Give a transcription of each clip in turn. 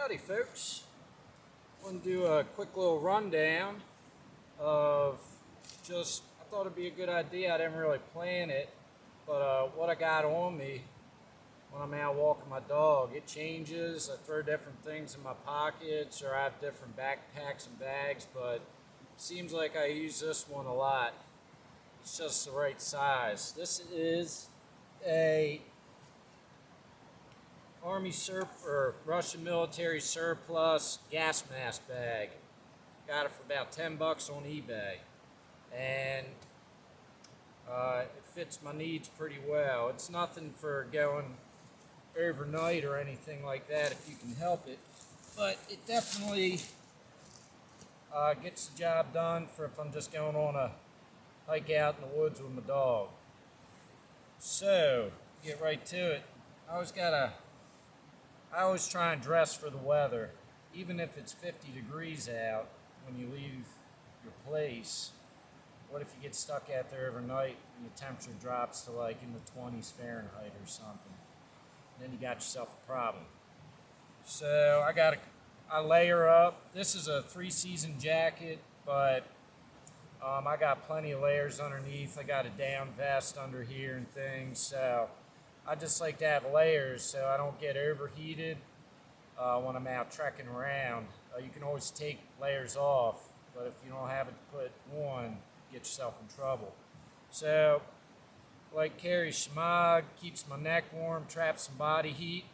Howdy folks, I want to do a quick little rundown of I thought it'd be a good idea, I didn't really plan it, but what I got on me when I'm out walking my dog. It changes, I throw different things in my pockets or I have different backpacks and bags, but it seems like I use this one a lot. It's just the right size. This is a Army or Russian military surplus gas mask bag. Got it for about 10 bucks on eBay. And it fits my needs pretty well. It's nothing for going overnight or anything like that if you can help it. But it definitely gets the job done for if I'm just going on a hike out in the woods with my dog. So, get right to it. I always try and dress for the weather, even if it's 50 degrees out when you leave your place. What if you get stuck out there overnight and the temperature drops to like in the 20s Fahrenheit or something? Then you got yourself a problem. So I layer up. This is a 3-season jacket, but I got plenty of layers underneath. I got a down vest under here and things, so I just like to have layers so I don't get overheated when I'm out trekking around. You can always take layers off, but if you don't have it to put on, get yourself in trouble. So, like carry shemagh, keeps my neck warm, traps some body heat.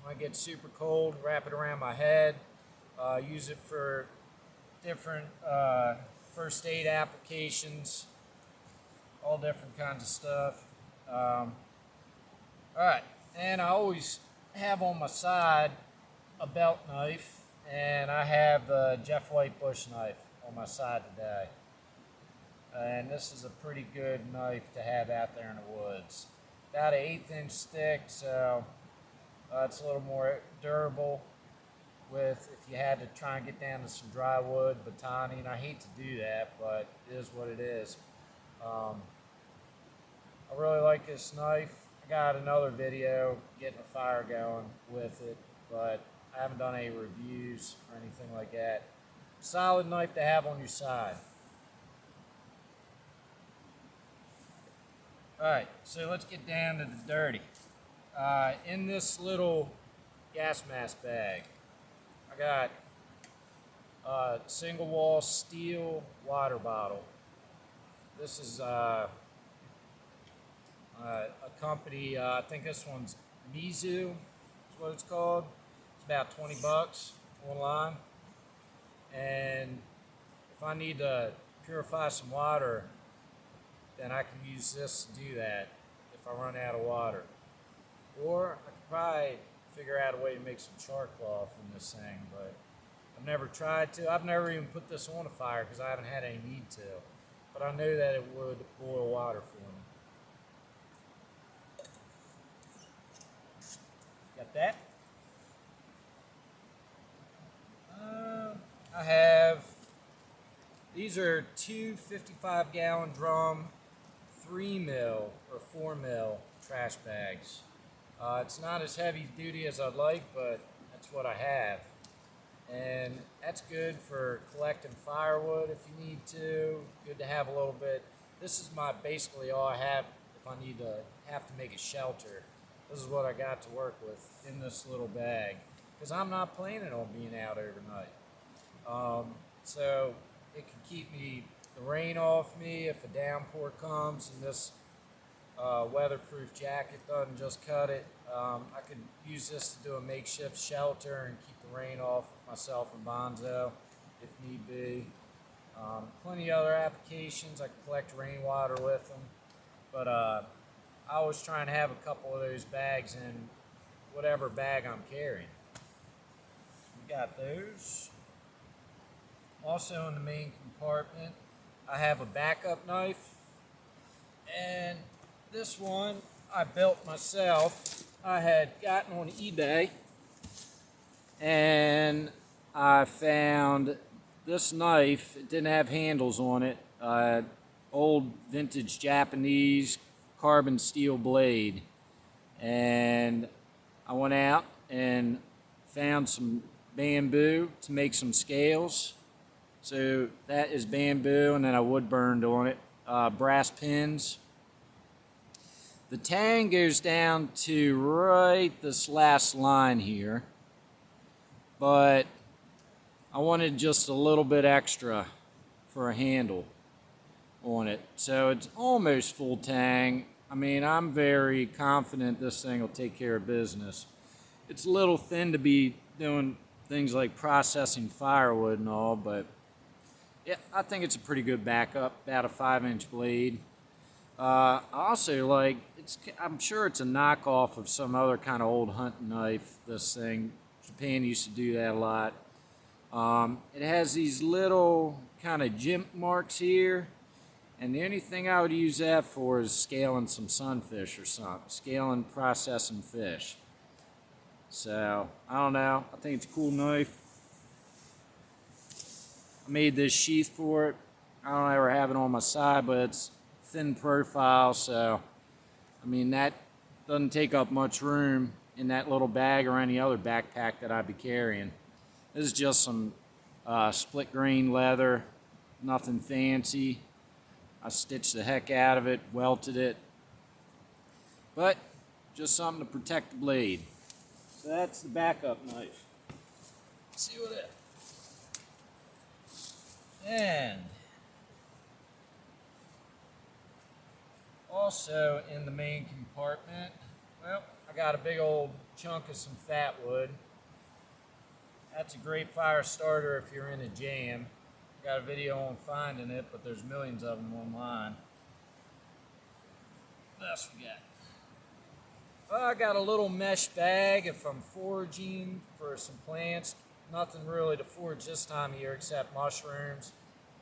When I get super cold, wrap it around my head. Use it for different first aid applications, all different kinds of stuff. Alright, and I always have on my side a belt knife, and I have the Jeff White bush knife on my side today. And this is a pretty good knife to have out there in the woods. About an 1/8 inch thick, so it's a little more durable if you had to try and get down to some dry wood, batani, and I hate to do that, but it is what it is. I really like this knife. I got another video getting a fire going with it, but I haven't done any reviews or anything like that. Solid knife to have on your side. Alright, so let's get down to the dirty. In this little gas mask bag, I got a single wall steel water bottle. This is a company, I think this one's Mizu is what it's called. It's about 20 bucks online. And if I need to purify some water, then I can use this to do that if I run out of water. Or I could probably figure out a way to make some char cloth in this thing, but I've never tried to. I've never even put this on a fire because I haven't had any need to. But I know that it would boil water for me. Got that? These are two 55-gallon drum 3 mil or 4 mil trash bags. It's not as heavy duty as I'd like, but that's what I have. And that's good for collecting firewood if you need to. Good to have a little bit. This is basically all I have if I have to make a shelter. This is what I got to work with in this little bag, because I'm not planning on being out overnight. So it can keep the rain off me if a downpour comes and this weatherproof jacket doesn't just cut it. I could use this to do a makeshift shelter and keep the rain off myself and Bonzo if need be. Plenty of other applications. I can collect rainwater with them, but I always try and have a couple of those bags in whatever bag I'm carrying. We got those. Also in the main compartment, I have a backup knife, and this one I built myself. I had gotten on eBay, and I found this knife. It didn't have handles on it. Old vintage Japanese carbon steel blade, and I went out and found some bamboo to make some scales. So that is bamboo, and then I wood burned on it. Brass pins. The tang goes down to right this last line here, but I wanted just a little bit extra for a handle on it. So it's almost full tang. I mean, I'm very confident this thing will take care of business. It's a little thin to be doing things like processing firewood and all, but yeah, I think it's a pretty good backup, about a 5-inch blade. I also like, I'm sure it's a knockoff of some other kind of old hunting knife, this thing. Japan used to do that a lot. It has these little kind of jimp marks here, and the only thing I would use that for is scaling some sunfish or something, scaling, processing fish. So, I don't know, I think it's a cool knife. I made this sheath for it. I don't ever have it on my side, but it's thin profile, so I mean that doesn't take up much room in that little bag or any other backpack that I'd be carrying. This is just some split grain leather, nothing fancy. I stitched the heck out of it, welted it, but just something to protect the blade. So that's the backup knife. Let's see what it is. And also in the main compartment, well, I got a big old chunk of some fat wood. That's a great fire starter if you're in a jam. Got a video on finding it, but there's millions of them online. What else we got? Well, I got a little mesh bag if I'm foraging for some plants. Nothing really to forage this time of year except mushrooms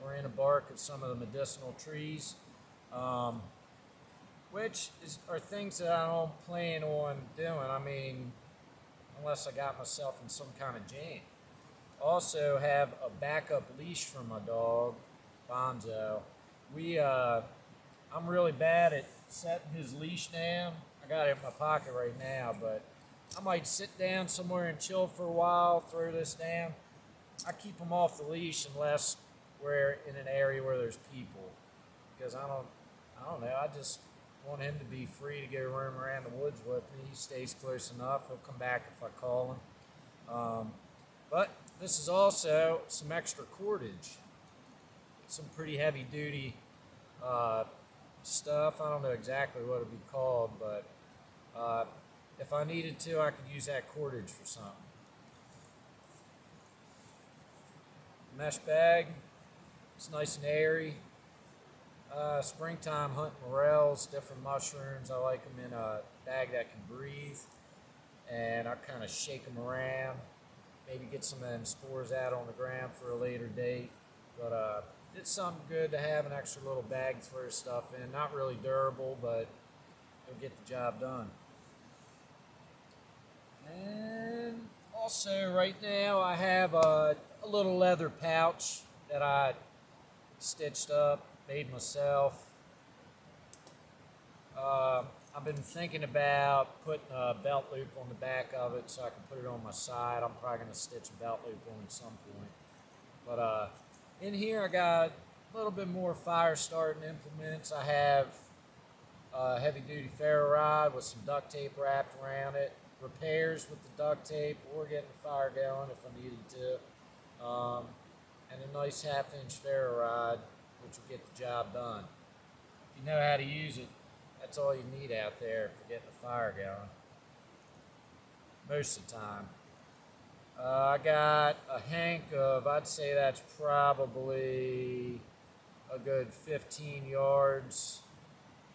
or in the bark of some of the medicinal trees. Which are things that I don't plan on doing. I mean, unless I got myself in some kind of jam. Also have a backup leash for my dog, Bonzo. I'm really bad at setting his leash down. I got it in my pocket right now, but I might sit down somewhere and chill for a while, throw this down. I keep him off the leash unless we're in an area where there's people, because I don't know, I just want him to be free to go roam around the woods with me. He stays close enough. He'll come back if I call him. But this is also some extra cordage, some pretty heavy duty stuff. I don't know exactly what it'd be called, but if I needed to, I could use that cordage for something. Mesh bag, it's nice and airy. Springtime hunting morels, different mushrooms. I like them in a bag that can breathe, and I kind of shake them around, maybe get some of them spores out on the ground for a later date. But it's something good to have, an extra little bag to throw stuff in. Not really durable, but it'll get the job done. And also right now I have a little leather pouch that I stitched up, made myself. I've been thinking about putting a belt loop on the back of it so I can put it on my side. I'm probably going to stitch a belt loop on at some point. But in here I got a little bit more fire starting implements. I have a heavy duty ferro rod with some duct tape wrapped around it. Repairs with the duct tape or getting the fire going if I needed to. And a nice 1/2-inch ferro rod, which will get the job done. If you know how to use it, that's all you need out there for getting the fire going. Most of the time. I got a hank of, I'd say that's probably a good 15 yards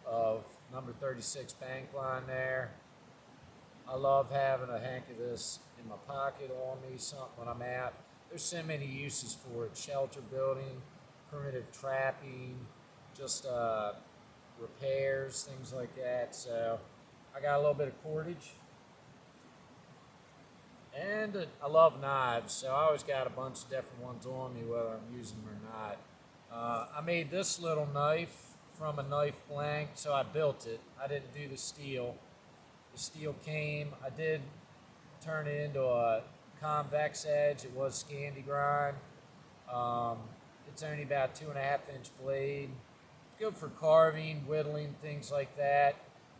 of number 36 bank line there. I love having a hank of this in my pocket on me, something when I'm out. There's so many uses for it. Shelter building, primitive trapping, just repairs, things like that. So I got a little bit of cordage. And I love knives, so I always got a bunch of different ones on me, whether I'm using them or not. I made this little knife from a knife blank, so I built it. I didn't do the steel. The steel came. I did turn it into a convex edge. It was Scandi grind. It's only about 2.5-inch blade. It's good for carving, whittling, things like that.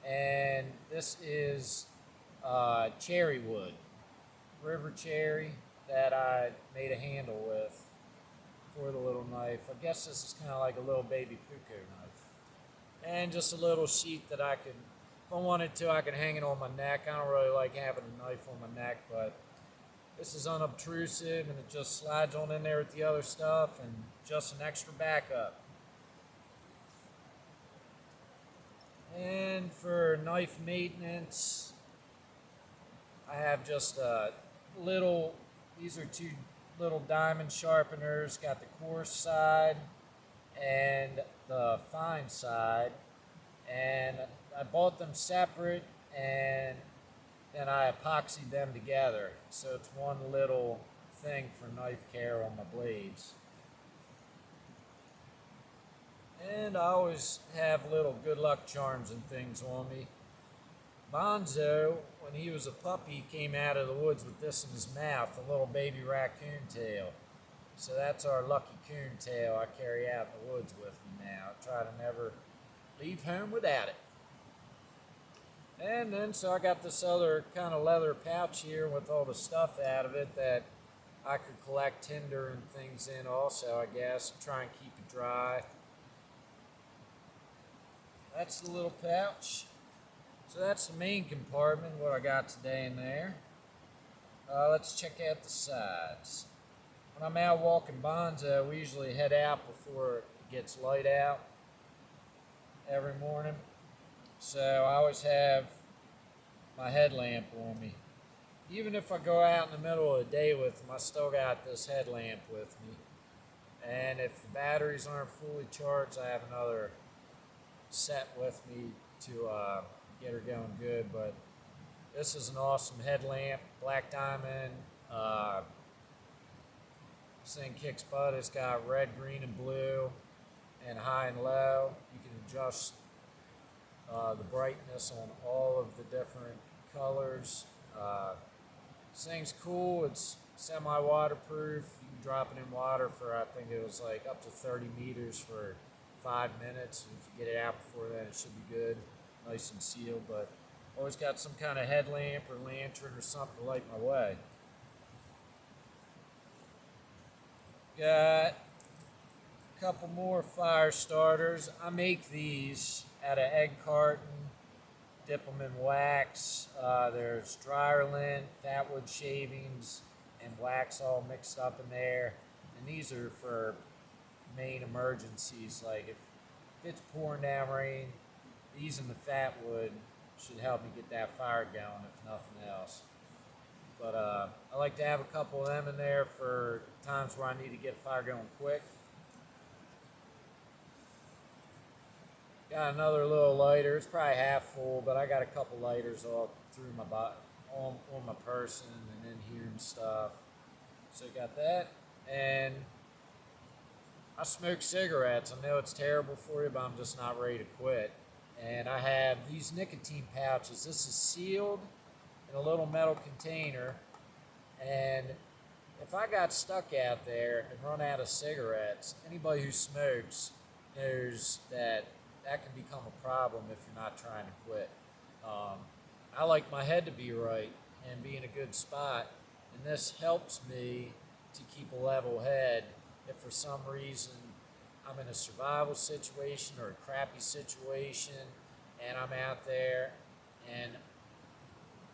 And this is cherry wood, river cherry, that I made a handle with for the little knife. I guess this is kind of like a little baby puko knife. And just a little sheath that I could, if I wanted to, I could hang it on my neck. I don't really like having a knife on my neck, but this is unobtrusive and it just slides on in there with the other stuff and just an extra backup. And for knife maintenance, I have just a little, these are 2 little diamond sharpeners, got the coarse side and the fine side, and I bought them separate and then I epoxied them together, so it's one little thing for knife care on my blades. And I always have little good luck charms and things on me. Bonzo, when he was a puppy, came out of the woods with this in his mouth, a little baby raccoon tail. So that's our lucky coon tail I carry out in the woods with me now. I try to never leave home without it. And then, so I got this other kind of leather pouch here with all the stuff out of it that I could collect tinder and things in also, I guess, and try and keep it dry. That's the little pouch. So that's the main compartment, what I got today in there. Let's check out the sides. When I'm out walking Bonzo, we usually head out before it gets light out every morning. So I always have my headlamp on me. Even if I go out in the middle of the day with them, I still got this headlamp with me. And if the batteries aren't fully charged, I have another set with me to get her going good. But this is an awesome headlamp, black diamond. This thing kicks butt. It's got red, green, and blue, and high and low. You can adjust the brightness on all of the different colors. This thing's cool. It's semi-waterproof. You can drop it in water for, I think it was like up to 30 meters for 5 minutes. And if you get it out before that, it should be good, nice and sealed. But always got some kind of headlamp or lantern or something to light my way. Got a couple more fire starters. I make these out of egg carton, dip them in wax. There's dryer lint, fatwood shavings, and wax all mixed up in there. And these are for main emergencies, like if it's pouring down rain, these and the fatwood should help me get that fire going, if nothing else. But I like to have a couple of them in there for times where I need to get a fire going quick. Got another little lighter. It's probably half full, but I got a couple lighters all through my body, on my person and in here and stuff. So got that. And I smoke cigarettes. I know it's terrible for you, but I'm just not ready to quit. And I have these nicotine pouches. This is sealed in a little metal container. And if I got stuck out there and run out of cigarettes, anybody who smokes knows that that can become a problem if you're not trying to quit. I like my head to be right and be in a good spot, and this helps me to keep a level head if for some reason I'm in a survival situation or a crappy situation and I'm out there and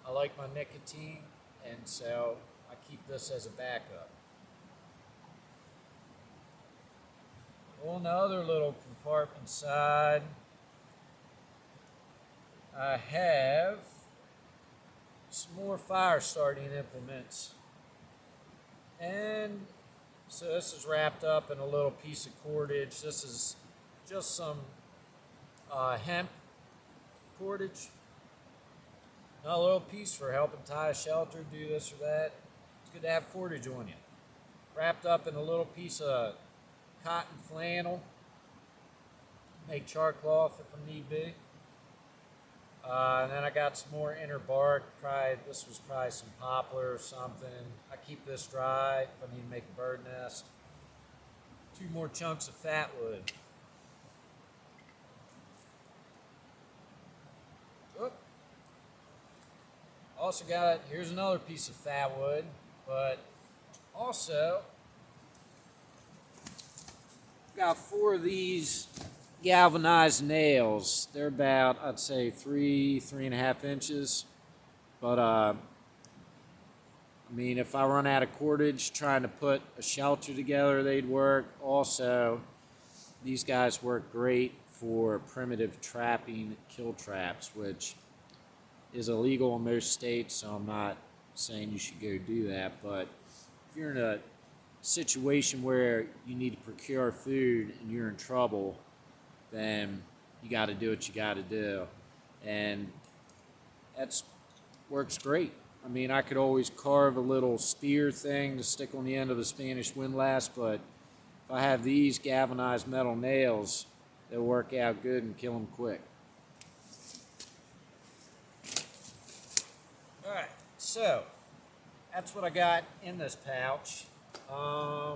I like my nicotine, and so I keep this as a backup. On the other little compartment side, I have some more fire starting implements. And so this is wrapped up in a little piece of cordage. This is just some hemp cordage. Not a little piece for helping tie a shelter, do this or that. It's good to have cordage on you. Wrapped up in a little piece of cotton flannel. Make char cloth if I need be. And then I got some more inner bark. This was probably some poplar or something. I keep this dry if I need to make a bird nest. 2 more chunks of fat wood. Oop. Also here's another piece of fat wood, but also got 4 of these galvanized nails. They're about, I'd say 3.5 inches. But I mean, if I run out of cordage trying to put a shelter together, they'd work. Also, these guys work great for primitive trapping kill traps, which is illegal in most states, so I'm not saying you should go do that. But if you're in a situation where you need to procure food and you're in trouble, then you got to do what you got to do. And that's works great. I mean, I could always carve a little spear thing to stick on the end of the Spanish windlass, but if I have these galvanized metal nails, they'll work out good and kill them quick. All right, so that's what I got in this pouch. I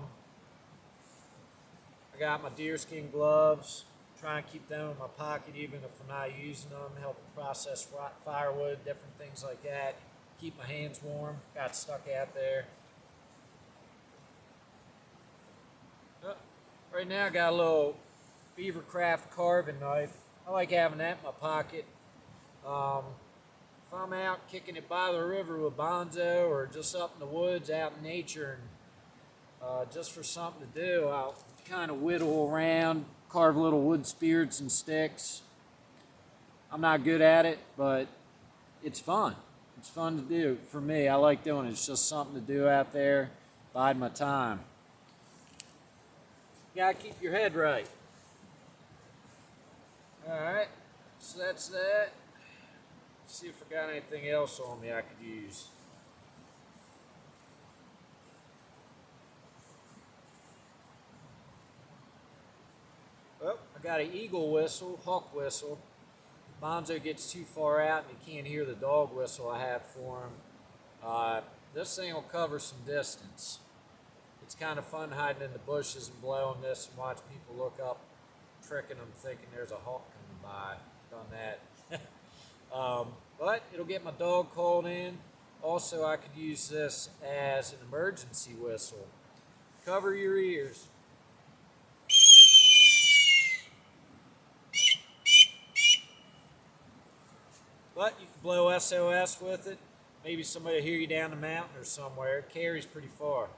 got my deerskin gloves. Try and keep them in my pocket even if I'm not using them. Help process firewood, different things like that. Keep my hands warm. Got stuck out there. Right now I got a little Beavercraft carving knife. I like having that in my pocket. If I'm out kicking it by the river with Bonzo or just up in the woods out in nature and just for something to do, I'll kind of whittle around, carve little wood spears and sticks. I'm not good at it, but it's fun. It's fun to do. For me, I like doing it. It's just something to do out there, bide my time. You gotta keep your head right. Alright, so that's that. Let's see if I got anything else on me I could use. Oh, I got an eagle whistle, hawk whistle. If Bonzo gets too far out and he can't hear the dog whistle I have for him, this thing will cover some distance. It's kind of fun hiding in the bushes and blowing this and watch people look up, tricking them, thinking there's a hawk coming by. Done that. But it'll get my dog called in. Also, I could use this as an emergency whistle. Cover your ears. But you can blow SOS with it. Maybe somebody will hear you down the mountain or somewhere. It carries pretty far.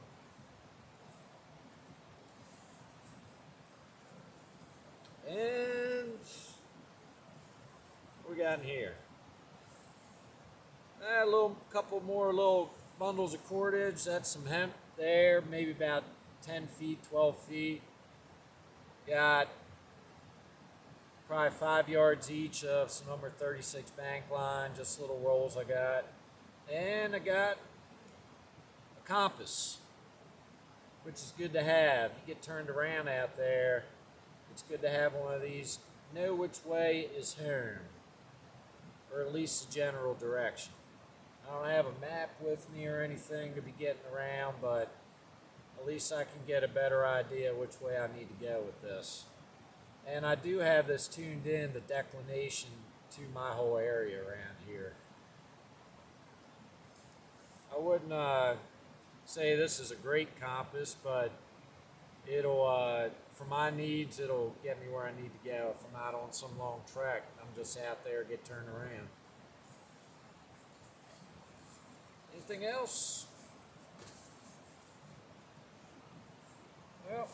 And what we got in here? A couple more little bundles of cordage. That's some hemp there, maybe about 10 feet, 12 feet. Got probably 5 yards each of some number 36 bank line, just little rolls I got. And I got a compass, which is good to have. You get turned around out there, it's good to have one of these. Know which way is home, or at least the general direction. I don't have a map with me or anything to be getting around, but at least I can get a better idea which way I need to go with this. And I do have this tuned in, the declination to my whole area around here. I wouldn't say this is a great compass, but it'll, for my needs, it'll get me where I need to go if I'm not on some long trek. I'm just out there, get turned around. Anything else? Well,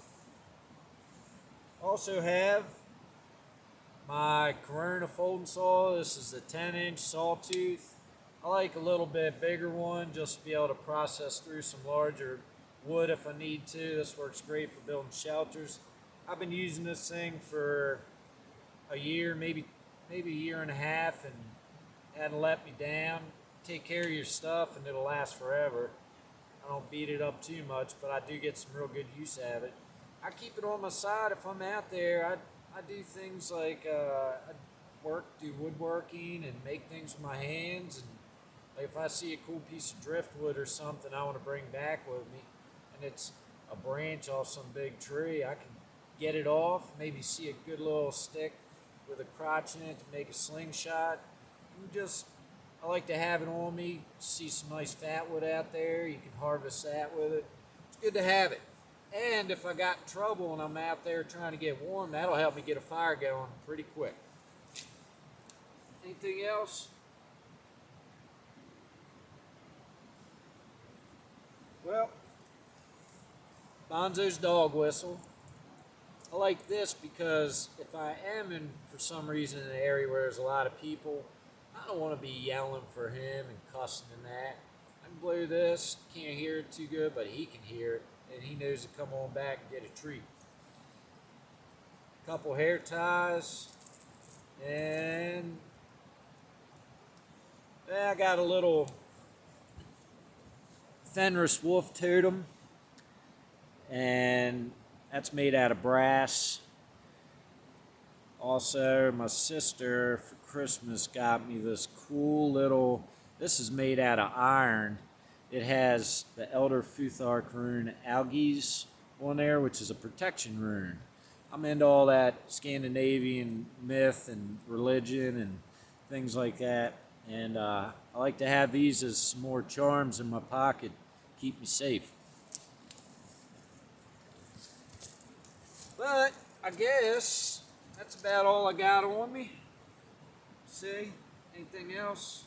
also have my Corona folding saw. This is the 10-inch sawtooth. I like a little bit bigger one just to be able to process through some larger wood if I need to. This works great for building shelters. I've been using this thing for a year, maybe a year and a half, and hadn't let me down. Take care of your stuff and it'll last forever. I don't beat it up too much, but I do get some real good use out of it. I keep it on my side if I'm out there. I do things like do woodworking and make things with my hands. And like if I see a cool piece of driftwood or something I want to bring back with me, and it's a branch off some big tree, I can get it off, maybe see a good little stick with a crotch in it to make a slingshot. And just, I like to have it on me. See some nice fatwood out there, you can harvest that with it. It's good to have it. And if I got in trouble and I'm out there trying to get warm, that'll help me get a fire going pretty quick. Anything else? Well, Bonzo's dog whistle. I like this because if I am in, for some reason, in an area where there's a lot of people, I don't want to be yelling for him and cussing and that. I can blow this, can't hear it too good, but he can hear it, and he knows to come on back and get a treat. Couple hair ties, and I got a little Fenris wolf totem, and that's made out of brass. Also, my sister for Christmas got me this cool little, this is made out of iron. It has the Elder Futhark rune Algies on there, which is a protection rune. I'm into all that Scandinavian myth and religion and things like that. And I like to have these as some more charms in my pocket, keep me safe. But I guess that's about all I got on me. See, anything else?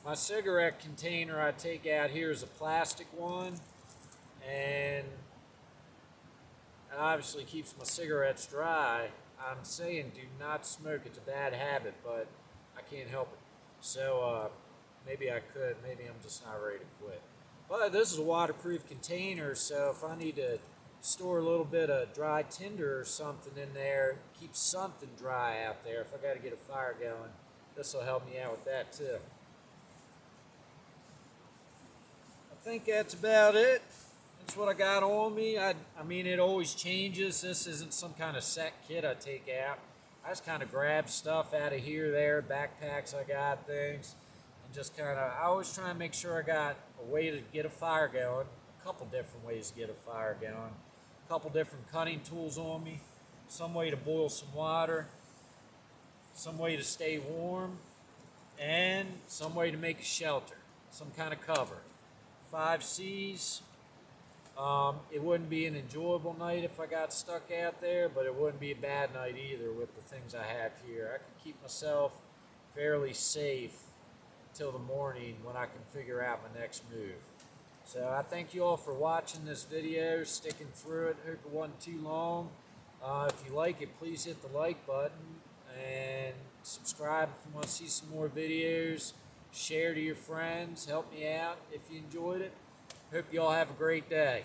My cigarette container I take out here is a plastic one, and it obviously keeps my cigarettes dry. I'm saying do not smoke, it's a bad habit, but I can't help it. So maybe I could, maybe I'm just not ready to quit. But this is a waterproof container, so if I need to store a little bit of dry tinder or something in there, keep something dry out there if I got to get a fire going, this will help me out with that too. I think that's about it. That's what I got on me. I mean, it always changes. This isn't some kind of set kit I take out. I just kind of grab stuff out of here, there, backpacks I got, things, and just kind of, I always try and make sure I got a way to get a fire going, a couple different ways to get a fire going, a couple different cutting tools on me, some way to boil some water, some way to stay warm, and some way to make a shelter, some kind of cover. 5 C's. It wouldn't be an enjoyable night if I got stuck out there, but it wouldn't be a bad night either with the things I have here. I can keep myself fairly safe till the morning when I can figure out my next move. So I thank you all for watching this video, sticking through it. Hope it wasn't too long. If you like it, please hit the like button and subscribe if you want to see some more videos. Share to your friends. Help me out if you enjoyed it. Hope you all have a great day.